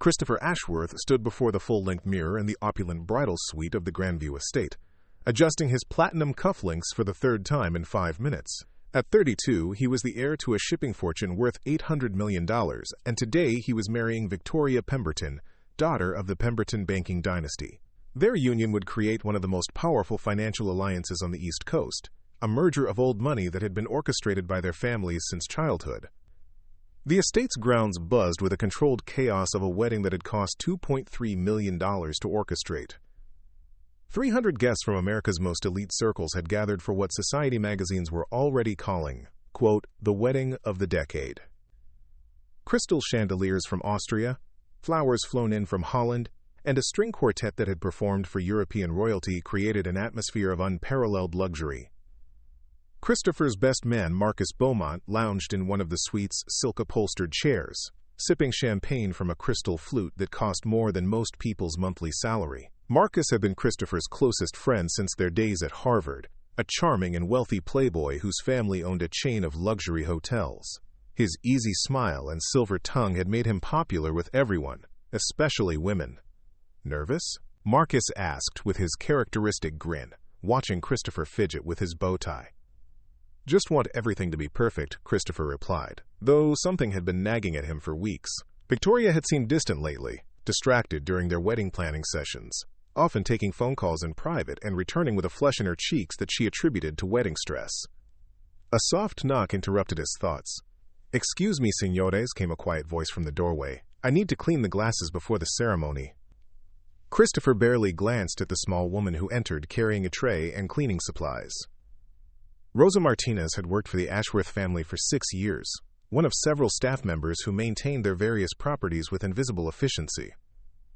Christopher Ashworth stood before the full-length mirror in the opulent bridal suite of the Grandview estate, adjusting his platinum cufflinks for the third time in 5 minutes. At 32, he was the heir to a shipping fortune worth $800 million, and today he was marrying Victoria Pemberton, daughter of the Pemberton banking dynasty. Their union would create one of the most powerful financial alliances on the East Coast, a merger of old money that had been orchestrated by their families since childhood. The estate's grounds buzzed with the controlled chaos of a wedding that had cost $2.3 million to orchestrate. 300 guests from America's most elite circles had gathered for what society magazines were already calling, quote, the wedding of the decade. Crystal chandeliers from Austria, flowers flown in from Holland, and a string quartet that had performed for European royalty created an atmosphere of unparalleled luxury. Christopher's best man, Marcus Beaumont, lounged in one of the suite's silk-upholstered chairs, sipping champagne from a crystal flute that cost more than most people's monthly salary. Marcus had been Christopher's closest friend since their days at Harvard, a charming and wealthy playboy whose family owned a chain of luxury hotels. His easy smile and silver tongue had made him popular with everyone, especially women. Nervous? Marcus asked with his characteristic grin, watching Christopher fidget with his bow tie. Just want everything to be perfect, Christopher replied, though something had been nagging at him for weeks. Victoria had seemed distant lately, distracted during their wedding planning sessions, often taking phone calls in private and returning with a flush in her cheeks that she attributed to wedding stress. A soft knock interrupted his thoughts. "Excuse me, señores," came a quiet voice from the doorway. "I need to clean the glasses before the ceremony." Christopher barely glanced at the small woman who entered carrying a tray and cleaning supplies. Rosa Martinez had worked for the Ashworth family for 6 years, one of several staff members who maintained their various properties with invisible efficiency.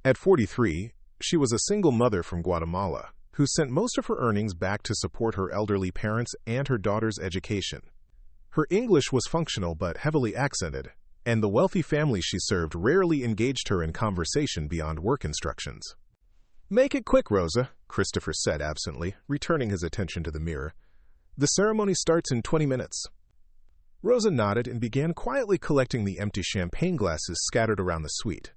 At 43, she was a single mother from Guatemala, who sent most of her earnings back to support her elderly parents and her daughter's education. Her English was functional but heavily accented, and the wealthy family she served rarely engaged her in conversation beyond work instructions. "Make it quick, Rosa," Christopher said absently, returning his attention to the mirror. "The ceremony starts in 20 minutes. Rosa nodded and began quietly collecting the empty champagne glasses scattered around the suite.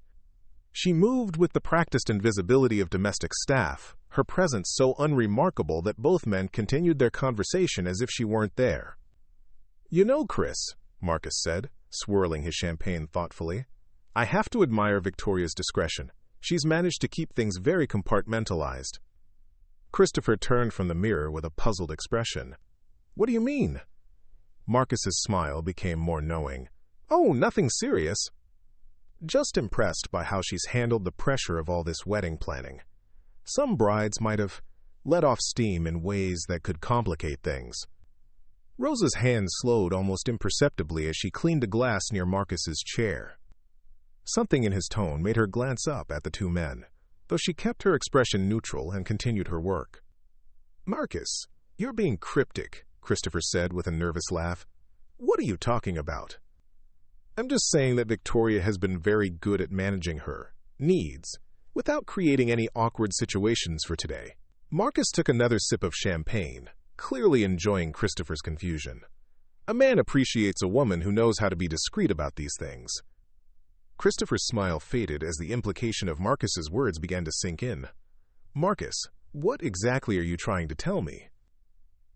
She moved with the practiced invisibility of domestic staff, her presence so unremarkable that both men continued their conversation as if she weren't there. "You know, Chris," Marcus said, swirling his champagne thoughtfully, "I have to admire Victoria's discretion. She's managed to keep things very compartmentalized." Christopher turned from the mirror with a puzzled expression. "What do you mean?" Marcus's smile became more knowing. "Oh, nothing serious. Just impressed by how she's handled the pressure of all this wedding planning. Some brides might have let off steam in ways that could complicate things." Rosa's hand slowed almost imperceptibly as she cleaned a glass near Marcus's chair. Something in his tone made her glance up at the two men, though she kept her expression neutral and continued her work. "Marcus, you're being cryptic," Christopher said with a nervous laugh. "What are you talking about?" "I'm just saying that Victoria has been very good at managing her needs without creating any awkward situations for today." Marcus took another sip of champagne, clearly enjoying Christopher's confusion. A man appreciates a woman who knows how to be discreet about these things. Christopher's smile faded as the implication of Marcus's words began to sink in. "Marcus, what exactly are you trying to tell me?"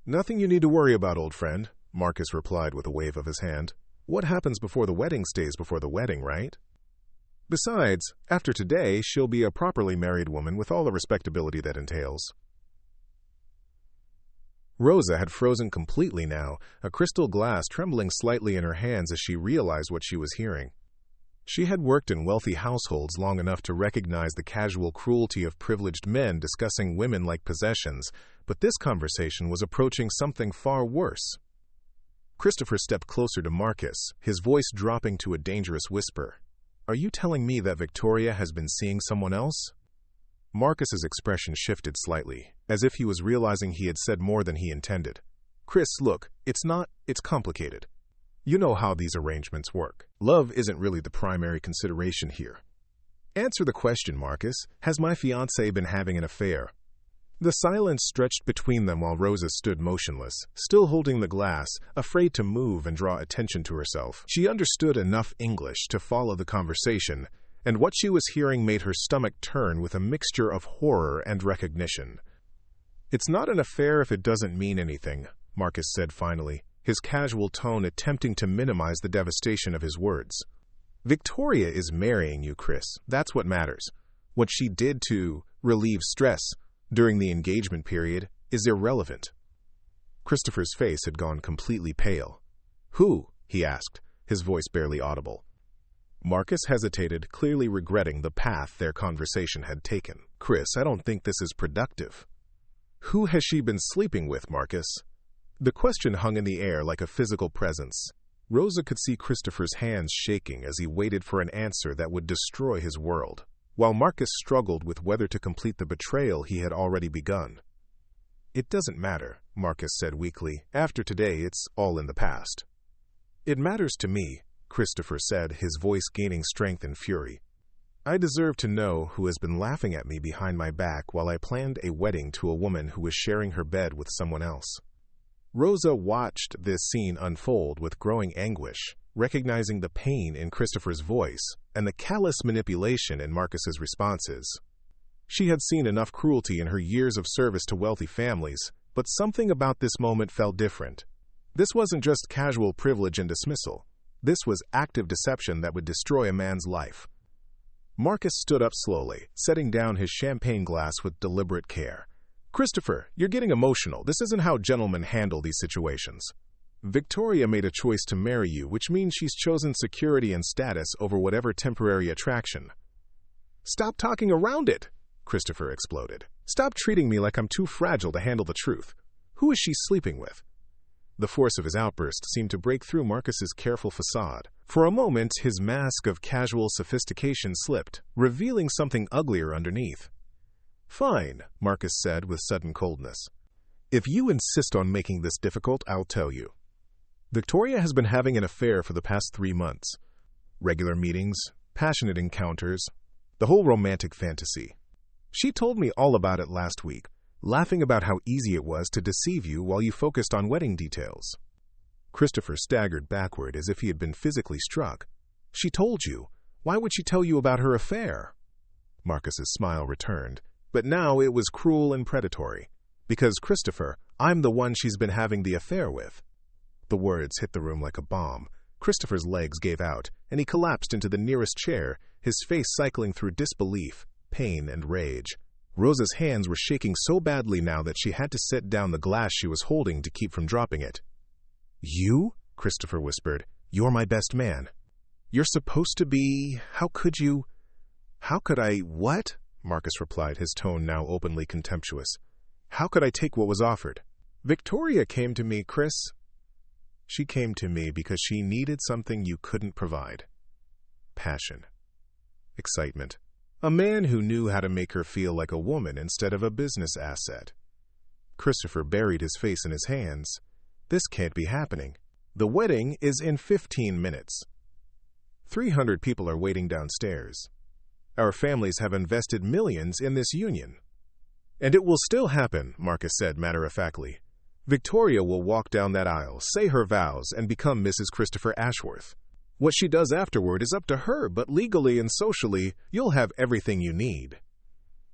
"Nothing you need to worry about, old friend," Marcus replied with a wave of his hand. "What happens before the wedding stays before the wedding, right? Besides, after today, she'll be a properly married woman with all the respectability that entails." Rosa had frozen completely now, a crystal glass trembling slightly in her hands as she realized what she was hearing. She had worked in wealthy households long enough to recognize the casual cruelty of privileged men discussing women like possessions, but this conversation was approaching something far worse. Christopher stepped closer to Marcus, his voice dropping to a dangerous whisper. "Are you telling me that Victoria has been seeing someone else?" Marcus's expression shifted slightly, as if he was realizing he had said more than he intended. "Chris, look, it's complicated. You know how these arrangements work. Love isn't really the primary consideration here. Answer the question, Marcus. Has my fiancé been having an affair?" The silence stretched between them while Rosa stood motionless, still holding the glass, afraid to move and draw attention to herself. She understood enough English to follow the conversation, and what she was hearing made her stomach turn with a mixture of horror and recognition. "It's not an affair if it doesn't mean anything," Marcus said finally, his casual tone attempting to minimize the devastation of his words. "Victoria is marrying you, Chris. That's what matters. What she did to relieve stress during the engagement period is irrelevant." Christopher's face had gone completely pale. "Who?" he asked, his voice barely audible. Marcus hesitated, clearly regretting the path their conversation had taken. "Chris, I don't think this is productive." "Who has she been sleeping with, Marcus?" The question hung in the air like a physical presence. Rosa could see Christopher's hands shaking as he waited for an answer that would destroy his world, while Marcus struggled with whether to complete the betrayal he had already begun. "It doesn't matter," Marcus said weakly. "After today, it's all in the past." "It matters to me," Christopher said, his voice gaining strength and fury. "I deserve to know who has been laughing at me behind my back while I planned a wedding to a woman who was sharing her bed with someone else." Rosa watched this scene unfold with growing anguish, recognizing the pain in Christopher's voice and the callous manipulation in Marcus's responses. She had seen enough cruelty in her years of service to wealthy families, but something about this moment felt different. This wasn't just casual privilege and dismissal. This was active deception that would destroy a man's life. Marcus stood up slowly, setting down his champagne glass with deliberate care. "Christopher, you're getting emotional. This isn't how gentlemen handle these situations. Victoria made a choice to marry you, which means she's chosen security and status over whatever temporary attraction." "Stop talking around it," Christopher exploded. "Stop treating me like I'm too fragile to handle the truth. Who is she sleeping with?" The force of his outburst seemed to break through Marcus's careful facade. For a moment, his mask of casual sophistication slipped, revealing something uglier underneath. "Fine," Marcus said with sudden coldness. "If you insist on making this difficult, I'll tell you. Victoria has been having an affair for the past 3 months. Regular meetings, passionate encounters, the whole romantic fantasy. She told me all about it last week, laughing about how easy it was to deceive you while you focused on wedding details." Christopher staggered backward as if he had been physically struck. "She told you. Why would she tell you about her affair?" Marcus's smile returned, but now it was cruel and predatory. "Because, Christopher, I'm the one she's been having the affair with." The words hit the room like a bomb. Christopher's legs gave out, and he collapsed into the nearest chair, his face cycling through disbelief, pain, and rage. Rosa's hands were shaking so badly now that she had to set down the glass she was holding to keep from dropping it. "You?" Christopher whispered. "You're my best man. You're supposed to be... How could you... How could I... What?" Marcus replied, his tone now openly contemptuous. "How could I take what was offered?" "Victoria came to me, Chris." "She came to me because she needed something you couldn't provide. Passion. Excitement. A man who knew how to make her feel like a woman instead of a business asset." Christopher buried his face in his hands. "This can't be happening. The wedding is in 15 minutes. 300 people are waiting downstairs. Our families have invested millions in this union." "And it will still happen," Marcus said matter-of-factly. "Victoria will walk down that aisle, say her vows, and become Mrs. Christopher Ashworth. What she does afterward is up to her, but legally and socially, you'll have everything you need.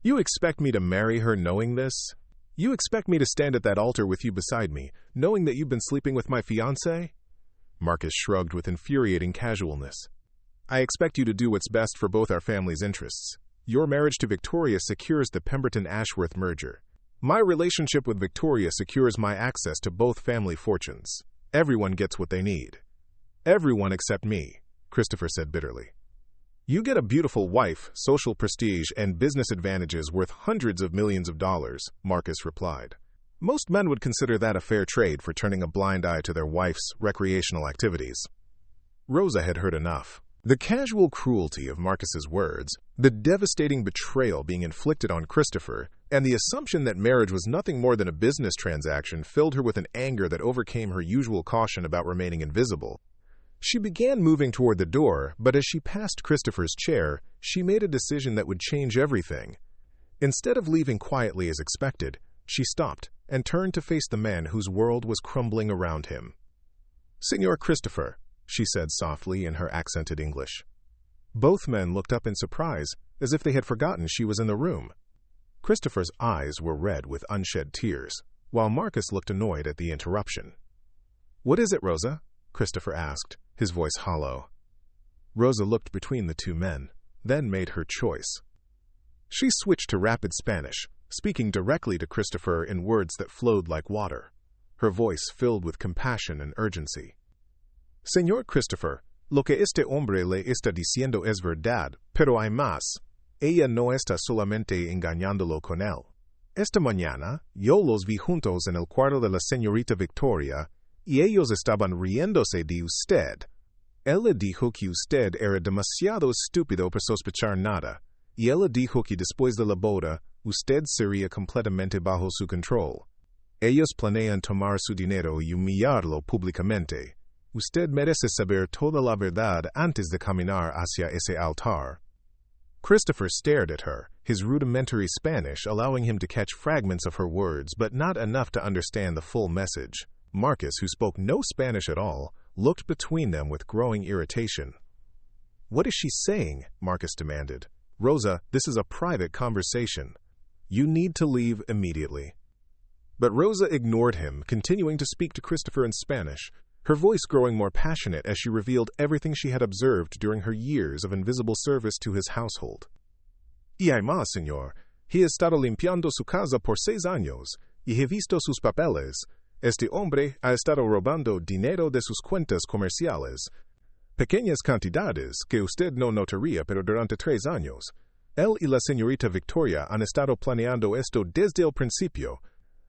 You expect me to marry her knowing this? You expect me to stand at that altar with you beside me, knowing that you've been sleeping with my fiancé?" Marcus shrugged with infuriating casualness. "I expect you to do what's best for both our families' interests. Your marriage to Victoria secures the Pemberton-Ashworth merger. My relationship with Victoria secures my access to both family fortunes. Everyone gets what they need. Everyone except me," Christopher said bitterly. "You get a beautiful wife, social prestige, and business advantages worth hundreds of millions of dollars," Marcus replied. "Most men would consider that a fair trade for turning a blind eye to their wife's recreational activities." Rosa had heard enough. The casual cruelty of Marcus's words, the devastating betrayal being inflicted on Christopher, and the assumption that marriage was nothing more than a business transaction filled her with an anger that overcame her usual caution about remaining invisible. She began moving toward the door, but as she passed Christopher's chair, she made a decision that would change everything. Instead of leaving quietly as expected, she stopped and turned to face the man whose world was crumbling around him. "Signor Christopher," she said softly in her accented English. Both men looked up in surprise, as if they had forgotten she was in the room. Christopher's eyes were red with unshed tears, while Marcus looked annoyed at the interruption. "What is it, Rosa?" Christopher asked, his voice hollow. Rosa looked between the two men, then made her choice. She switched to rapid Spanish, speaking directly to Christopher in words that flowed like water, her voice filled with compassion and urgency. "Señor Christopher, lo que este hombre le está diciendo es verdad, pero hay más. Ella no está solamente engañándolo con él. Esta mañana, yo los vi juntos en el cuarto de la señorita Victoria, y ellos estaban riéndose de usted. Él le dijo que usted era demasiado estúpido para sospechar nada, y él le dijo que después de la boda, usted sería completamente bajo su control. Ellos planean tomar su dinero y humillarlo públicamente. Usted merece saber toda la verdad antes de caminar hacia ese altar." Christopher stared at her, his rudimentary Spanish allowing him to catch fragments of her words, but not enough to understand the full message. Marcus, who spoke no Spanish at all, looked between them with growing irritation. "What is she saying?" Marcus demanded. "Rosa, this is a private conversation. You need to leave immediately." But Rosa ignored him, continuing to speak to Christopher in Spanish, her voice growing more passionate as she revealed everything she had observed during her years of invisible service to his household. "Y hay más, señor. He ha estado limpiando su casa por 6 años, y he visto sus papeles. Este hombre ha estado robando dinero de sus cuentas comerciales. Pequeñas cantidades que usted no notaría, pero durante 3 años. Él y la señorita Victoria han estado planeando esto desde el principio.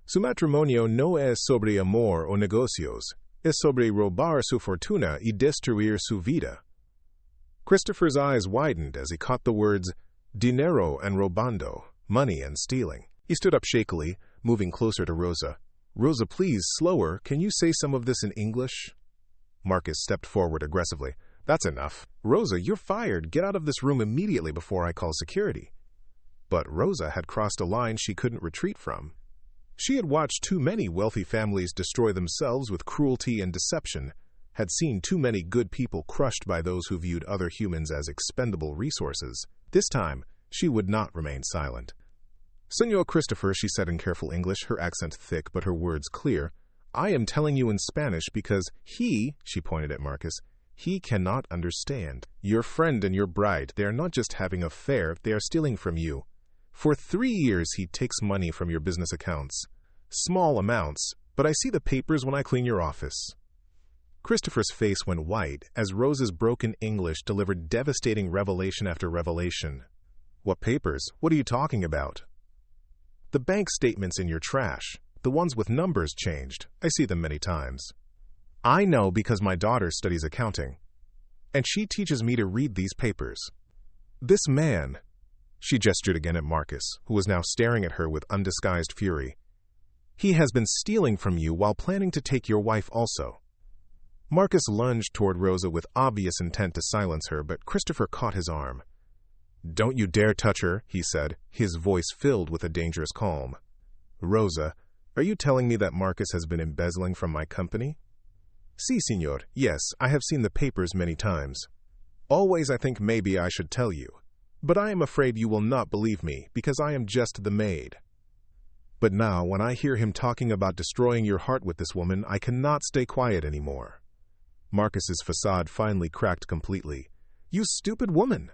Su matrimonio no es sobre amor o negocios. Es sobre robar su fortuna y destruir su vida." Christopher's eyes widened as he caught the words dinero and robando, money and stealing. He stood up shakily, moving closer to Rosa. "Rosa, please, slower. Can you say some of this in English?" Marcus stepped forward aggressively. "That's enough. Rosa, you're fired. Get out of this room immediately before I call security." But Rosa had crossed a line she couldn't retreat from. She had watched too many wealthy families destroy themselves with cruelty and deception, had seen too many good people crushed by those who viewed other humans as expendable resources. This time, she would not remain silent. "Señor Christopher," she said in careful English, her accent thick but her words clear, "I am telling you in Spanish because he," she pointed at Marcus, "he cannot understand. Your friend and your bride, they are not just having an affair, they are stealing from you. For 3 years he takes money from your business accounts. Small amounts, but I see the papers when I clean your office." Christopher's face went white as Rosa's broken English delivered devastating revelation after revelation. "What papers? What are you talking about?" "The bank statements in your trash, the ones with numbers changed. I see them many times. I know because my daughter studies accounting, and she teaches me to read these papers. This man," she gestured again at Marcus, who was now staring at her with undisguised fury, "he has been stealing from you while planning to take your wife also." Marcus lunged toward Rosa with obvious intent to silence her, but Christopher caught his arm. "Don't you dare touch her," he said, his voice filled with a dangerous calm. "Rosa, are you telling me that Marcus has been embezzling from my company?" "Si, señor. Yes, I have seen the papers many times. Always I think maybe I should tell you. But I am afraid you will not believe me, because I am just the maid. But now, when I hear him talking about destroying your heart with this woman, I cannot stay quiet anymore." Marcus's facade finally cracked completely. "You stupid woman!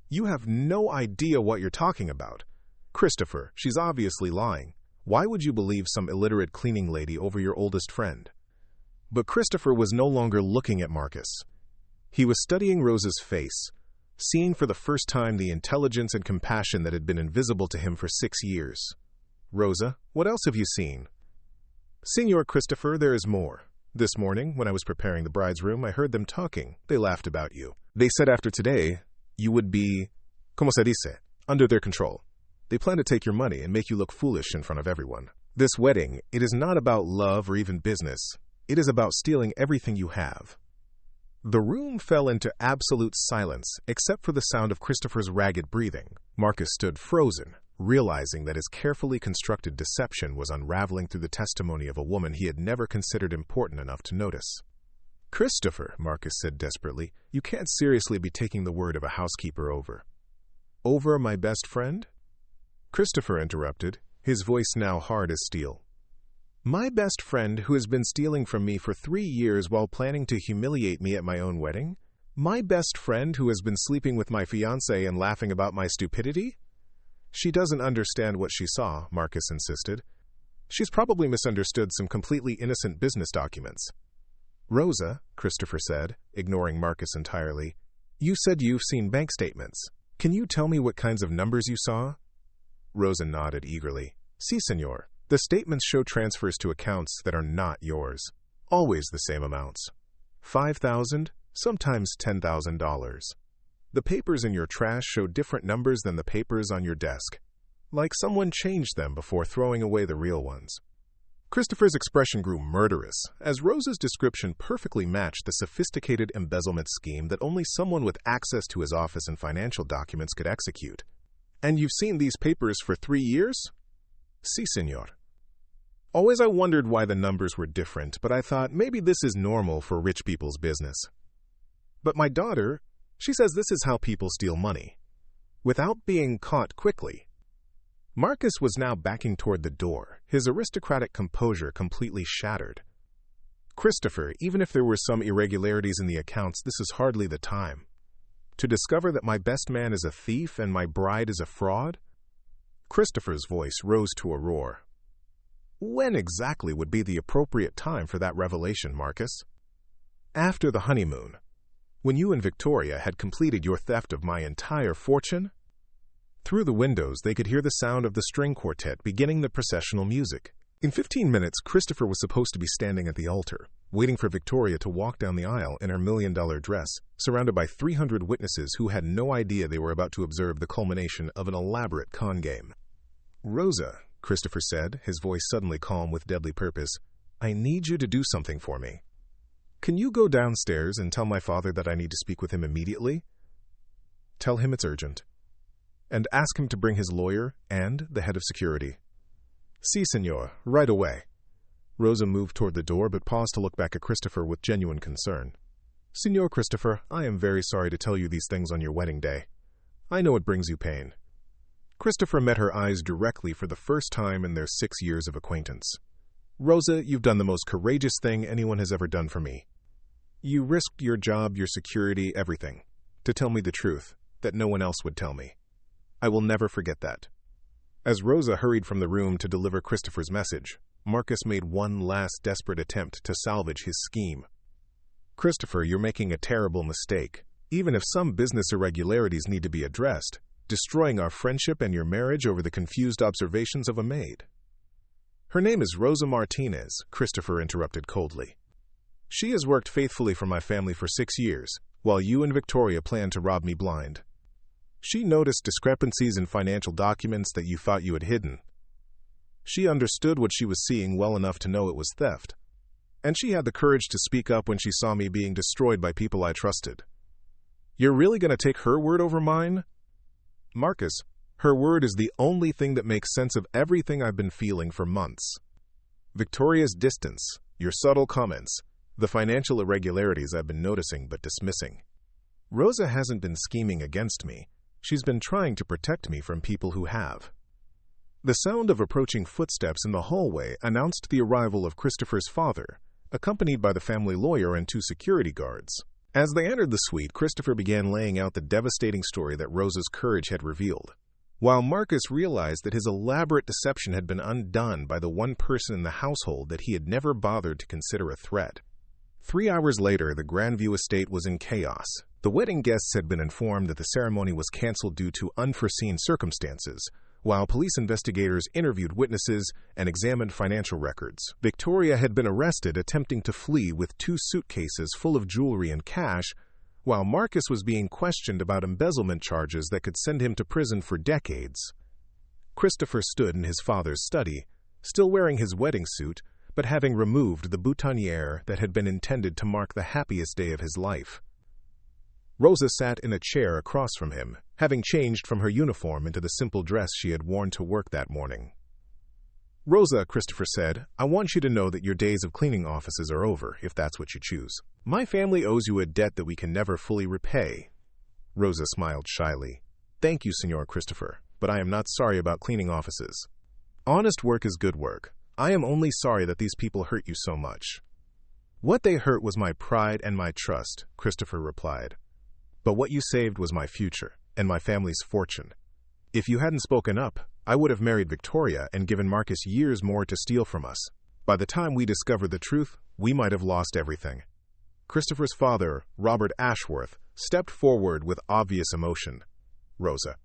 You have no idea what you're talking about. Christopher, she's obviously lying. Why would you believe some illiterate cleaning lady over your oldest friend?" But Christopher was no longer looking at Marcus. He was studying Rosa's face, seeing for the first time the intelligence and compassion that had been invisible to him for 6 years. "Rosa, what else have you seen?" "Señor Christopher, there is more. This morning, when I was preparing the bride's room, I heard them talking. They laughed about you. They said after today, you would be, como se dice, under their control. They plan to take your money and make you look foolish in front of everyone. This wedding, it is not about love or even business. It is about stealing everything you have." The room fell into absolute silence, except for the sound of Christopher's ragged breathing. Marcus stood frozen, realizing that his carefully constructed deception was unraveling through the testimony of a woman he had never considered important enough to notice. "Christopher," Marcus said desperately, "you can't seriously be taking the word of a housekeeper over." "Over my best friend?" Christopher interrupted, his voice now hard as steel. "My best friend who has been stealing from me for 3 years while planning to humiliate me at my own wedding? My best friend who has been sleeping with my fiancé and laughing about my stupidity?" "She doesn't understand what she saw," Marcus insisted. "She's probably misunderstood some completely innocent business documents." "Rosa," Christopher said, ignoring Marcus entirely, "you said you've seen bank statements. Can you tell me what kinds of numbers you saw?" Rosa nodded eagerly. "Si, senor. The statements show transfers to accounts that are not yours. Always the same amounts. $5,000, sometimes $10,000. The papers in your trash show different numbers than the papers on your desk. Like someone changed them before throwing away the real ones." Christopher's expression grew murderous, as Rosa's description perfectly matched the sophisticated embezzlement scheme that only someone with access to his office and financial documents could execute. "And you've seen these papers for 3 years?" "Si, senor. Always I wondered why the numbers were different, but I thought maybe this is normal for rich people's business. But my daughter, she says this is how people steal money, without being caught quickly." Marcus was now backing toward the door, his aristocratic composure completely shattered. "Christopher, even if there were some irregularities in the accounts, this is hardly the time. To discover that my best man is a thief and my bride is a fraud?" Christopher's voice rose to a roar. "When exactly would be the appropriate time for that revelation, Marcus?" "After the honeymoon. When you and Victoria had completed your theft of my entire fortune?" Through the windows, they could hear the sound of the string quartet beginning the processional music. In 15 minutes, Christopher was supposed to be standing at the altar, waiting for Victoria to walk down the aisle in her $1 million dress, surrounded by 300 witnesses who had no idea they were about to observe the culmination of an elaborate con game. "Rosa," Christopher said, his voice suddenly calm with deadly purpose, "I need you to do something for me. Can you go downstairs and tell my father that I need to speak with him immediately? Tell him it's urgent. And ask him to bring his lawyer and the head of security." "Si, senor, right away." Rosa moved toward the door but paused to look back at Christopher with genuine concern. "Senor Christopher, I am very sorry to tell you these things on your wedding day. I know it brings you pain." Christopher met her eyes directly for the first time in their 6 years of acquaintance. "Rosa, you've done the most courageous thing anyone has ever done for me. You risked your job, your security, everything, to tell me the truth that no one else would tell me. I will never forget that." As Rosa hurried from the room to deliver Christopher's message, Marcus made one last desperate attempt to salvage his scheme. "Christopher, you're making a terrible mistake. Even if some business irregularities need to be addressed, destroying our friendship and your marriage over the confused observations of a maid." "Her name is Rosa Martinez," Christopher interrupted coldly. "She has worked faithfully for my family for 6 years, while you and Victoria plan to rob me blind. She noticed discrepancies in financial documents that you thought you had hidden. She understood what she was seeing well enough to know it was theft. And she had the courage to speak up when she saw me being destroyed by people I trusted. You're really going to take her word over mine? Marcus, her word is the only thing that makes sense of everything I've been feeling for months. Victoria's distance, your subtle comments, the financial irregularities I've been noticing but dismissing. Rosa hasn't been scheming against me. She's been trying to protect me from people who have." The sound of approaching footsteps in the hallway announced the arrival of Christopher's father, accompanied by the family lawyer and 2 security guards. As they entered the suite, Christopher began laying out the devastating story that Rosa's courage had revealed, while Marcus realized that his elaborate deception had been undone by the one person in the household that he had never bothered to consider a threat. 3 hours later, the Grandview estate was in chaos. The wedding guests had been informed that the ceremony was canceled due to unforeseen circumstances, while police investigators interviewed witnesses and examined financial records. Victoria had been arrested attempting to flee with 2 suitcases full of jewelry and cash, while Marcus was being questioned about embezzlement charges that could send him to prison for decades. Christopher stood in his father's study, still wearing his wedding suit, but having removed the boutonniere that had been intended to mark the happiest day of his life. Rosa sat in a chair across from him, having changed from her uniform into the simple dress she had worn to work that morning. Rosa, Christopher said, I want you to know that your days of cleaning offices are over, if that's what you choose. My family owes you a debt that we can never fully repay. Rosa smiled shyly. Thank you, Senor Christopher, but I am not sorry about cleaning offices. Honest work is good work. I am only sorry that these people hurt you so much. What they hurt was my pride and my trust, Christopher replied. But what you saved was my future and my family's fortune. If you hadn't spoken up, I would have married Victoria and given Marcus years more to steal from us. By the time we discovered the truth, we might have lost everything. Christopher's father, Robert Ashworth, stepped forward with obvious emotion. Rosa,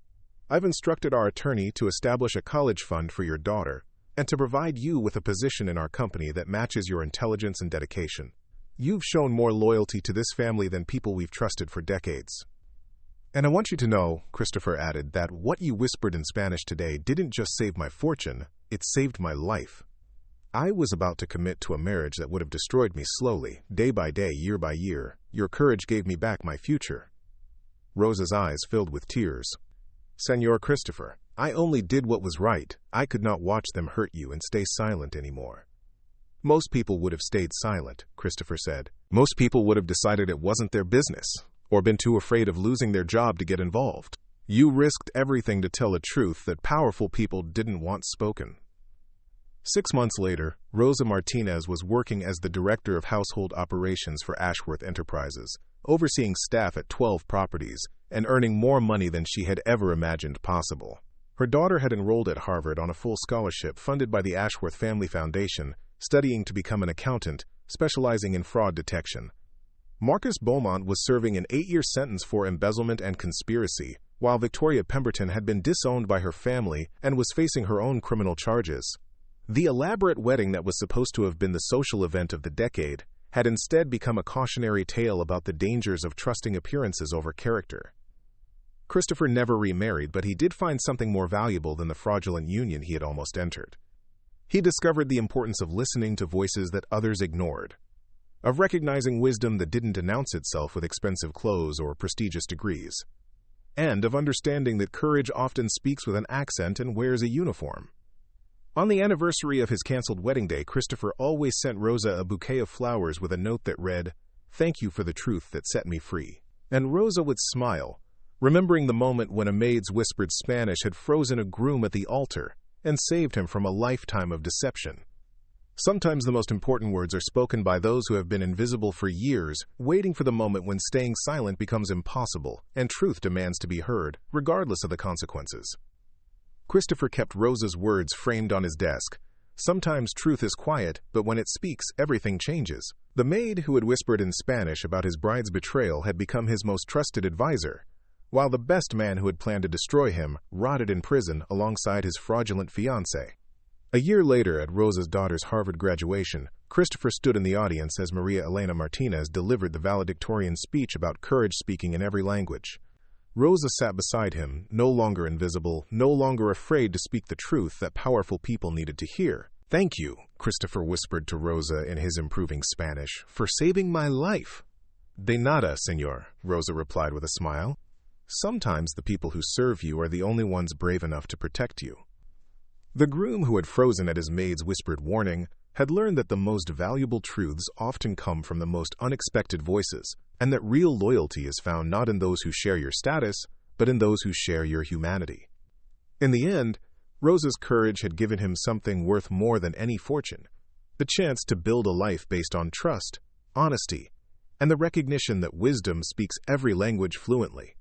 I've instructed our attorney to establish a college fund for your daughter and to provide you with a position in our company that matches your intelligence and dedication. You've shown more loyalty to this family than people we've trusted for decades. And I want you to know, Christopher added, that what you whispered in Spanish today didn't just save my fortune, it saved my life. I was about to commit to a marriage that would have destroyed me slowly, day by day, year by year. Your courage gave me back my future. Rosa's eyes filled with tears. Senor Christopher, I only did what was right. I could not watch them hurt you and stay silent anymore. Most people would have stayed silent, Christopher said. Most people would have decided it wasn't their business, or been too afraid of losing their job to get involved. You risked everything to tell a truth that powerful people didn't want spoken. 6 months later, Rosa Martinez was working as the director of household operations for Ashworth Enterprises, overseeing staff at 12 properties and earning more money than she had ever imagined possible. Her daughter had enrolled at Harvard on a full scholarship funded by the Ashworth Family Foundation, studying to become an accountant, specializing in fraud detection. Marcus Beaumont was serving an 8-year sentence for embezzlement and conspiracy, while Victoria Pemberton had been disowned by her family and was facing her own criminal charges. The elaborate wedding that was supposed to have been the social event of the decade had instead become a cautionary tale about the dangers of trusting appearances over character. Christopher never remarried, but he did find something more valuable than the fraudulent union he had almost entered. He discovered the importance of listening to voices that others ignored, of recognizing wisdom that didn't announce itself with expensive clothes or prestigious degrees, and of understanding that courage often speaks with an accent and wears a uniform. On the anniversary of his canceled wedding day, Christopher always sent Rosa a bouquet of flowers with a note that read, "Thank you for the truth that set me free." And Rosa would smile, remembering the moment when a maid's whispered Spanish had frozen a groom at the altar and saved him from a lifetime of deception. Sometimes the most important words are spoken by those who have been invisible for years, waiting for the moment when staying silent becomes impossible and truth demands to be heard, regardless of the consequences. Christopher kept Rosa's words framed on his desk. Sometimes truth is quiet, but when it speaks, everything changes. The maid who had whispered in Spanish about his bride's betrayal had become his most trusted advisor, while the best man who had planned to destroy him rotted in prison alongside his fraudulent fiancée. A year later, at Rosa's daughter's Harvard graduation, Christopher stood in the audience as Maria Elena Martinez delivered the valedictorian speech about courage speaking in every language. Rosa sat beside him, no longer invisible, no longer afraid to speak the truth that powerful people needed to hear. "Thank you," Christopher whispered to Rosa in his improving Spanish, "for saving my life." "De nada, senor," Rosa replied with a smile. "Sometimes the people who serve you are the only ones brave enough to protect you." The groom, who had frozen at his maid's whispered warning, had learned that the most valuable truths often come from the most unexpected voices, and that real loyalty is found not in those who share your status, but in those who share your humanity. In the end, Rosa's courage had given him something worth more than any fortune: the chance to build a life based on trust, honesty, and the recognition that wisdom speaks every language fluently.